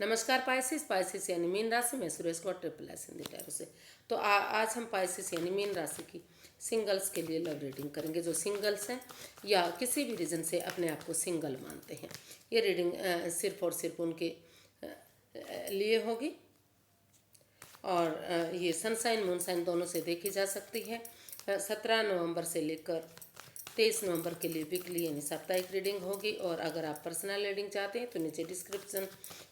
नमस्कार Pisces. Pisces यानी मीन राशि में Suresh Gaur triple S Hindi tarot से। तो आज हम पाइसेस यानी मीन राशि की सिंगल्स के लिए लव रीडिंग करेंगे। जो सिंगल्स हैं या किसी भी रीज़न से अपने आप को सिंगल मानते हैं, ये रीडिंग सिर्फ और सिर्फ उनके लिए होगी। और ये सनसाइन मूनसाइन दोनों से देखी जा सकती है। 17 नवंबर से लेकर 23 नवंबर के लिए वीकली यानी साप्ताहिक रीडिंग होगी। और अगर आप पर्सनल रीडिंग चाहते हैं तो नीचे डिस्क्रिप्शन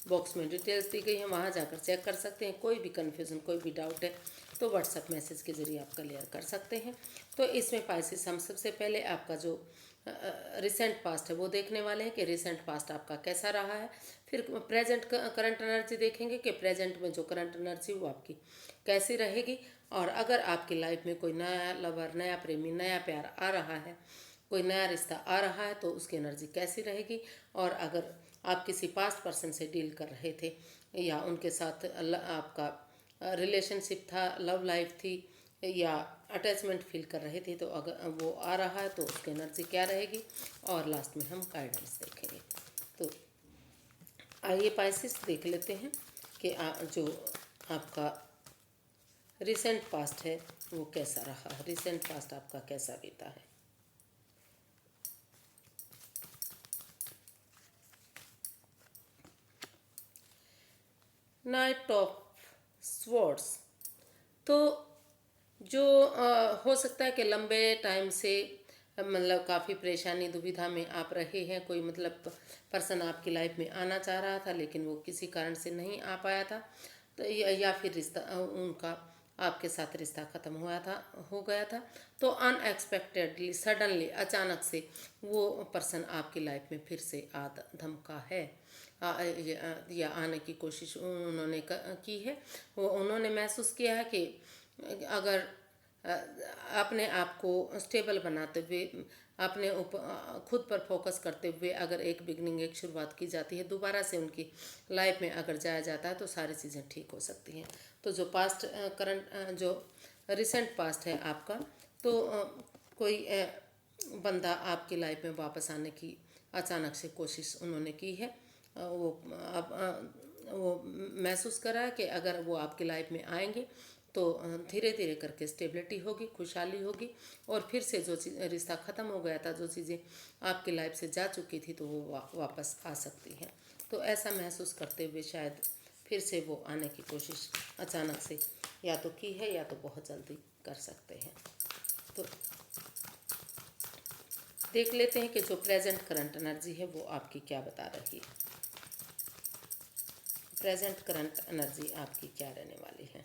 बॉक्स में डिटेल्स दी गई हैं, वहाँ जाकर चेक कर सकते हैं। कोई भी कन्फ्यूज़न, कोई भी डाउट है तो व्हाट्सएप मैसेज के ज़रिए आप क्लियर कर सकते हैं। तो इसमें पाइसेस हम सबसे पहले आपका जो रिसेंट पास्ट है वो देखने वाले हैं कि रिसेंट पास्ट आपका कैसा रहा है। फिर प्रेजेंट करंट एनर्जी देखेंगे कि प्रेजेंट में जो करंट एनर्जी वो आपकी कैसी रहेगी। और अगर आपकी लाइफ में कोई नया लवर, नया प्रेमी, नया प्यार आ रहा है, कोई नया रिश्ता आ रहा है तो उसकी एनर्जी कैसी रहेगी। और अगर आप किसी पास्ट पर्सन से डील कर रहे थे या उनके साथ आपका रिलेशनशिप था, लव लाइफ थी या अटैचमेंट फील कर रहे थे, तो अगर वो आ रहा है तो उसकी एनर्जी क्या रहेगी। और लास्ट में हम गाइडेंस देखेंगे। तो आइए पाइसेस देख लेते हैं कि जो आपका रिसेंट पास्ट है वो कैसा रहा है, रिसेंट पास्ट आपका कैसा बीता है। Night of swords. तो जो हो सकता है कि लंबे टाइम से मतलब काफ़ी परेशानी दुविधा में आप रहे हैं। कोई मतलब पर्सन आपकी लाइफ में आना चाह रहा था लेकिन वो किसी कारण से नहीं आ पाया था। तो या फिर रिश्ता उनका आपके साथ रिश्ता ख़त्म हो गया था। तो अनएक्सपेक्टेडली, सडनली, अचानक से वो पर्सन आपकी लाइफ में फिर से धमका है या आने की कोशिश उन्होंने की है। वो उन्होंने महसूस किया है कि अगर अपने आप को स्टेबल बनाते हुए, अपने ऊपर खुद पर फोकस करते हुए अगर एक बिगनिंग, एक शुरुआत की जाती है, दोबारा से उनकी लाइफ में अगर जाया जाता है तो सारी चीज़ें ठीक हो सकती हैं। तो जो पास्ट करंट जो रिसेंट पास्ट है आपका, तो कोई बंदा आपकी लाइफ में वापस आने की अचानक से कोशिश उन्होंने की है। वो महसूस करा है कि अगर वो आपकी लाइफ में आएंगे तो धीरे धीरे करके स्टेबिलिटी होगी, खुशहाली होगी। और फिर से जो रिश्ता ख़त्म हो गया था, जो चीज़ें आपकी लाइफ से जा चुकी थी, तो वो वापस आ सकती हैं। तो ऐसा महसूस करते हुए शायद फिर से वो आने की कोशिश अचानक से या तो की है या तो बहुत जल्दी कर सकते हैं। तो देख लेते हैं कि जो प्रेजेंट करंट एनर्जी है वो आपकी क्या बता रही है। प्रेजेंट करंट एनर्जी आपकी क्या रहने वाली है।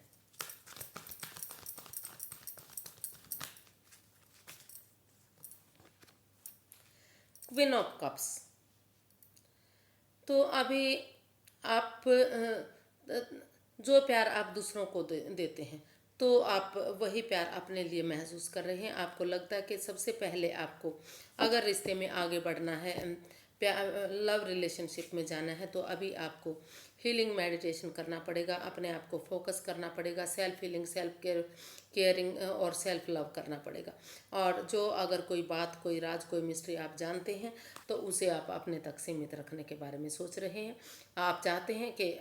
Queen of cups. तो अभी आप जो प्यार आप दूसरों को देते हैं तो आप वही प्यार अपने लिए महसूस कर रहे हैं। आपको लगता है कि सबसे पहले आपको अगर रिश्ते में आगे बढ़ना है, प्यार लव रिलेशनशिप में जाना है, तो अभी आपको हीलिंग मेडिटेशन करना पड़ेगा, अपने आप को फोकस करना पड़ेगा, सेल्फ हीलिंग, सेल्फ केयरिंग और सेल्फ लव करना पड़ेगा। और जो अगर कोई बात, कोई राज, कोई मिस्ट्री आप जानते हैं तो उसे आप अपने तक सीमित रखने के बारे में सोच रहे हैं। आप चाहते हैं कि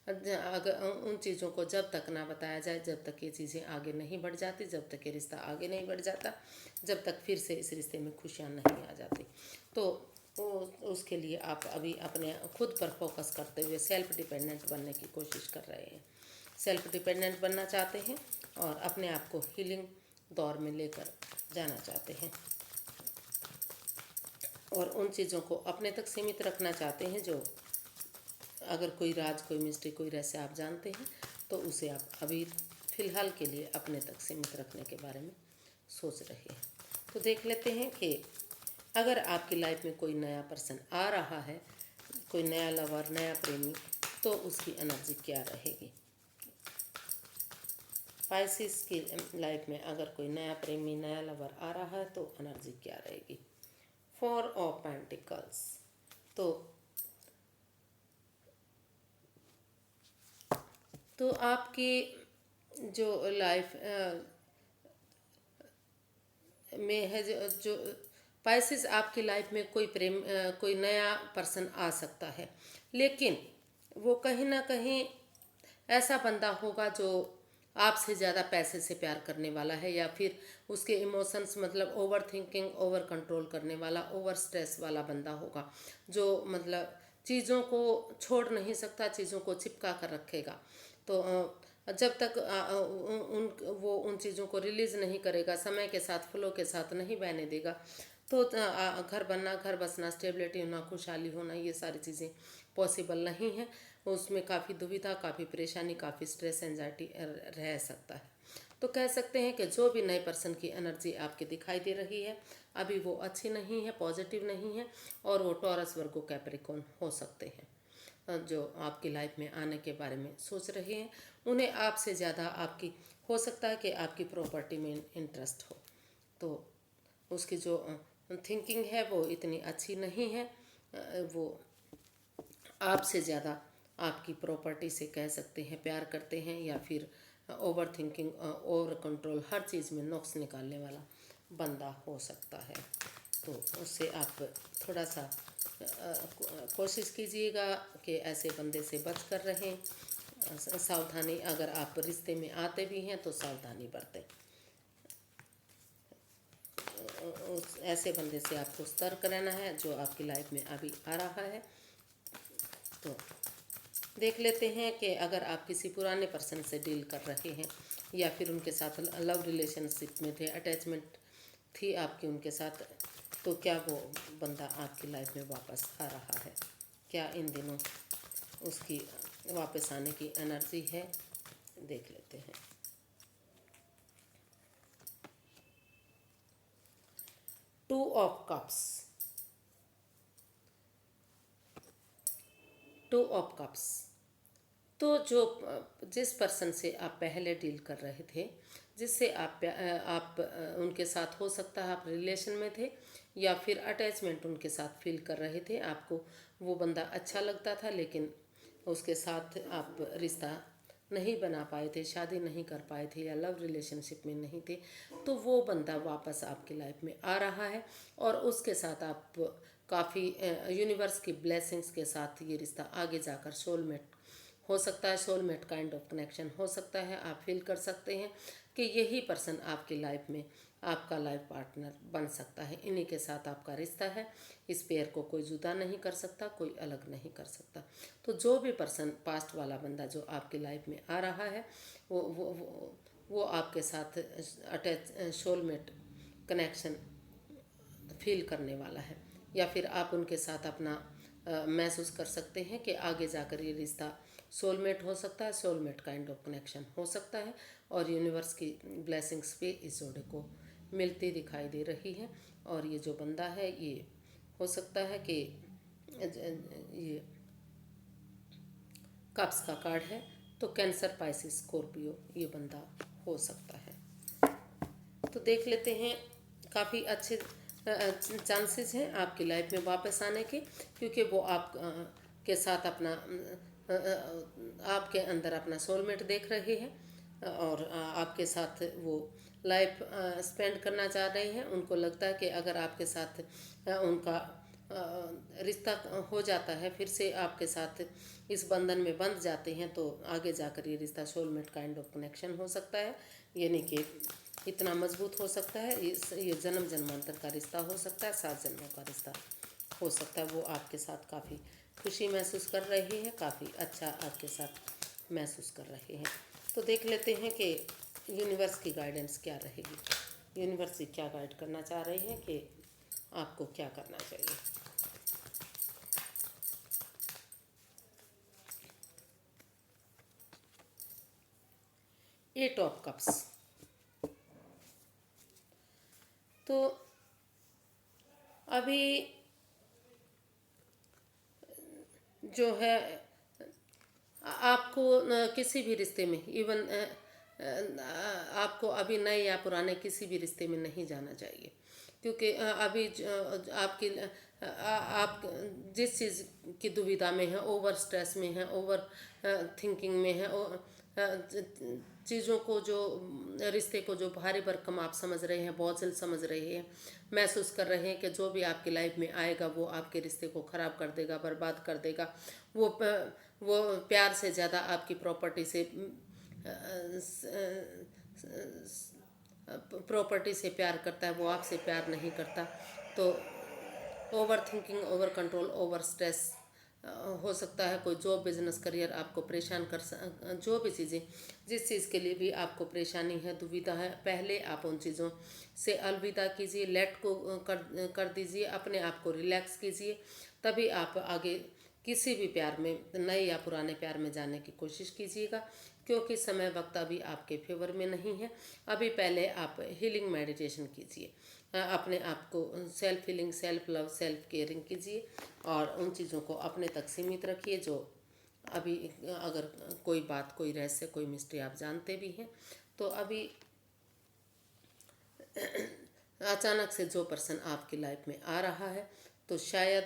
अगर उन चीज़ों को जब तक ना बताया जाए, जब तक ये चीज़ें आगे नहीं बढ़ जाती, जब तक ये रिश्ता आगे नहीं बढ़ जाता, जब तक फिर से इस रिश्ते में खुशियाँ नहीं आ जाती, तो उसके लिए आप अभी अपने खुद पर फोकस करते हुए सेल्फ डिपेंडेंट बनने की कोशिश कर रहे हैं। सेल्फ डिपेंडेंट बनना चाहते हैं और अपने आप को हीलिंग दौर में लेकर जाना चाहते हैं और उन चीज़ों को अपने तक सीमित रखना चाहते हैं जो अगर कोई राज, कोई मिस्ट्री, कोई रहस्य आप जानते हैं तो उसे आप अभी फ़िलहाल के लिए अपने तक सीमित रखने के बारे में सोच रहे हैं। तो देख लेते हैं कि अगर आपकी लाइफ में कोई नया पर्सन आ रहा है, कोई नया लवर, नया प्रेमी, तो उसकी एनर्जी क्या रहेगी। पाइसेस की लाइफ में अगर कोई नया प्रेमी, नया लवर आ रहा है तो एनर्जी क्या रहेगी। 4 ऑफ पेंटिकल्स। तो आपकी जो लाइफ में है, जो पाइसेस आपकी लाइफ में कोई नया पर्सन आ सकता है, लेकिन वो कहीं ना कहीं ऐसा बंदा होगा जो आपसे ज़्यादा पैसे से प्यार करने वाला है, या फिर उसके इमोशंस मतलब ओवर थिंकिंग, ओवर कंट्रोल करने वाला, ओवर स्ट्रेस वाला बंदा होगा, जो मतलब चीज़ों को छोड़ नहीं सकता, चीज़ों को चिपका कर रखेगा। तो जब तक वो उन चीज़ों को रिलीज़ नहीं करेगा, समय के साथ फ्लो के साथ नहीं बहने देगा, तो घर बनना, घर बसना, स्टेबिलिटी होना, खुशहाली होना, ये सारी चीज़ें पॉसिबल नहीं है। उसमें काफ़ी दुविधा, काफ़ी परेशानी, काफ़ी स्ट्रेस, एंजाइटी रह सकता है। तो कह सकते हैं कि जो भी नए पर्सन की एनर्जी आपके दिखाई दे रही है अभी, वो अच्छी नहीं है, पॉजिटिव नहीं है, और वो टॉरस, वर्गो, कैप्रिकॉर्न हो सकते हैं। जो आपकी लाइफ में आने के बारे में सोच रहे हैं, उन्हें आपसे ज़्यादा आपकी, हो सकता है कि आपकी प्रॉपर्टी में इंटरेस्ट हो, तो उसकी जो थिंकिंग है वो इतनी अच्छी नहीं है। वो आपसे ज़्यादा आपकी प्रॉपर्टी से कह सकते हैं प्यार करते हैं, या फिर ओवर थिंकिंग, ओवर कंट्रोल, हर चीज़ में नुक्स निकालने वाला बंदा हो सकता है। तो उससे आप थोड़ा सा कोशिश कीजिएगा कि ऐसे बंदे से बच कर रहें। सावधानी, अगर आप रिश्ते में आते भी हैं तो सावधानी बरतें। उस ऐसे बंदे से आपको सतर्क रहना है जो आपकी लाइफ में अभी आ रहा है। तो देख लेते हैं कि अगर आप किसी पुराने पर्सन से डील कर रहे हैं, या फिर उनके साथ लव रिलेशनशिप में थे, अटैचमेंट थी आपकी उनके साथ, तो क्या वो बंदा आपकी लाइफ में वापस आ रहा है, क्या इन दिनों उसकी वापस आने की एनर्जी है, देख लेते हैं। Two of cups, two of cups. तो जो जिस पर्सन से आप पहले डील कर रहे थे, जिससे आप उनके साथ, हो सकता है आप रिलेशन में थे, या फिर अटैचमेंट उनके साथ फील कर रहे थे, आपको वो बंदा अच्छा लगता था, लेकिन उसके साथ आप रिश्ता नहीं बना पाए थे, शादी नहीं कर पाए थे, या लव रिलेशनशिप में नहीं थे, तो वो बंदा वापस आपकी लाइफ में आ रहा है, और उसके साथ आप काफ़ी यूनिवर्स की ब्लेसिंग्स के साथ ये रिश्ता आगे जाकर सोलमेट हो सकता है, सोलमेट काइंड ऑफ कनेक्शन हो सकता है। आप फील कर सकते हैं कि यही पर्सन आपकी लाइफ में आपका लाइफ पार्टनर बन सकता है, इन्हीं के साथ आपका रिश्ता है। इस पेयर को कोई जुदा नहीं कर सकता, कोई अलग नहीं कर सकता। तो जो भी पर्सन, पास्ट वाला बंदा जो आपकी लाइफ में आ रहा है, वो आपके साथ अटैच, सोलमेट कनेक्शन फील करने वाला है, या फिर आप उनके साथ अपना महसूस कर सकते हैं कि आगे जाकर ये रिश्ता सोलमेट हो सकता है, सोलमेट काइंड ऑफ कनेक्शन हो सकता है, और यूनिवर्स की ब्लेसिंग्स भी इस जोड़े को मिलती दिखाई दे रही है। और ये जो बंदा है, ये हो सकता है कि ये कप्स का कार्ड है, तो कैंसर, पाइसिस, स्कॉर्पियो ये बंदा हो सकता है। तो देख लेते हैं, काफ़ी अच्छे चांसेस हैं आपकी लाइफ में वापस आने के, क्योंकि वो आप के साथ अपना आपके अंदर अपना सोलमेट देख रहे हैं, और आपके साथ वो लाइफ स्पेंड करना चाह रहे हैं। उनको लगता है कि अगर आपके साथ उनका रिश्ता हो जाता है, फिर से आपके साथ इस बंधन में बंध जाते हैं, तो आगे जाकर ये रिश्ता सोलमेट काइंड ऑफ कनेक्शन हो सकता है, यानी कि इतना मजबूत हो सकता है। ये जन्म जन्मांतर का रिश्ता हो सकता है, 7 जन्मों का रिश्ता हो सकता है। वो आपके साथ काफ़ी खुशी महसूस कर रहे हैं, काफ़ी अच्छा आपके साथ महसूस कर रहे हैं। तो देख लेते हैं कि यूनिवर्स की गाइडेंस क्या रहेगी, यूनिवर्स क्या गाइड करना चाह रहे हैं कि आपको क्या करना चाहिए। Eight of cups. तो अभी जो है, आपको किसी भी रिश्ते में, इवन आपको अभी नए या पुराने किसी भी रिश्ते में नहीं जाना चाहिए, क्योंकि अभी आपकी आप जिस चीज़ की दुविधा में है, ओवर स्ट्रेस में है, ओवर थिंकिंग में है, चीज़ों को जो, रिश्ते को जो भारी भरकम आप समझ रहे हैं, बोझिल समझ रहे हैं, महसूस कर रहे हैं कि जो भी आपकी लाइफ में आएगा वो आपके रिश्ते को ख़राब कर देगा, बर्बाद कर देगा, वो वो प्यार से ज़्यादा आपकी प्रॉपर्टी से प्यार करता है, वो आपसे प्यार नहीं करता। तो over thinking, over control, over stress हो सकता है। कोई जॉब, बिजनेस, करियर आपको परेशान जो भी चीज़ें, जिस चीज़ के लिए भी आपको परेशानी है, दुविधा है, पहले आप उन चीज़ों से अलविदा कीजिए, लेट को कर दीजिए, अपने आप को रिलैक्स कीजिए। तभी आप आगे किसी भी प्यार में, नए या पुराने प्यार में जाने की कोशिश कीजिएगा, क्योंकि समय वक्त अभी आपके फेवर में नहीं है। अभी पहले आप हीलिंग मेडिटेशन कीजिए, अपने आप को self healing, self love, self caring कीजिए और उन चीज़ों को अपने तक सीमित रखिए जो अभी, अगर कोई बात, कोई रहस्य, कोई मिस्ट्री आप जानते भी हैं तो अभी अचानक से जो पर्सन आपकी लाइफ में आ रहा है तो शायद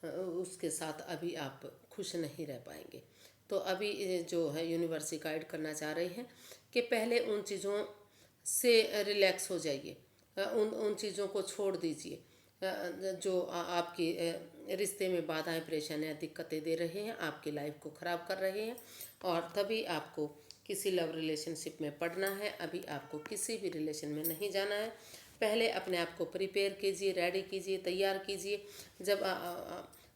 उसके साथ अभी आप खुश नहीं रह पाएंगे। तो अभी जो है यूनिवर्स गाइड करना चाह रहे हैं कि पहले उन चीज़ों से रिलैक्स हो जाइए, उन उन चीज़ों को छोड़ दीजिए जो आपकी रिश्ते में बाधाएं, परेशानियां, दिक्कतें दे रहे हैं, आपकी लाइफ को ख़राब कर रहे हैं। और तभी आपको किसी लव रिलेशनशिप में पड़ना है, अभी आपको किसी भी रिलेशन में नहीं जाना है। पहले अपने आप को प्रिपेयर कीजिए, रेडी कीजिए, तैयार कीजिए। जब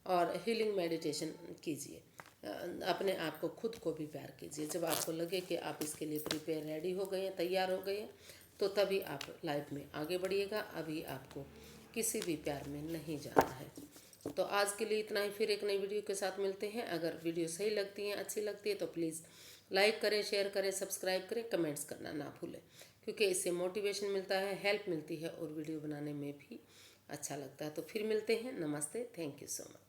और हीलिंग मेडिटेशन कीजिए, अपने आप को, खुद को भी प्यार कीजिए। जब आपको लगे कि आप इसके लिए प्रिपेयर, रेडी हो गए हैं, तैयार हो गए हैं, तो तभी आप लाइफ में आगे बढ़िएगा। अभी आपको किसी भी प्यार में नहीं जाना है। तो आज के लिए इतना ही, फिर एक नई वीडियो के साथ मिलते हैं। अगर वीडियो सही लगती है, अच्छी लगती है तो प्लीज़ लाइक करें, शेयर करें, सब्सक्राइब करें, कमेंट्स करना ना भूलें, क्योंकि इससे मोटिवेशन मिलता है, हेल्प मिलती है और वीडियो बनाने में भी अच्छा लगता है। तो फिर मिलते हैं। नमस्ते, थैंक यू सो मच।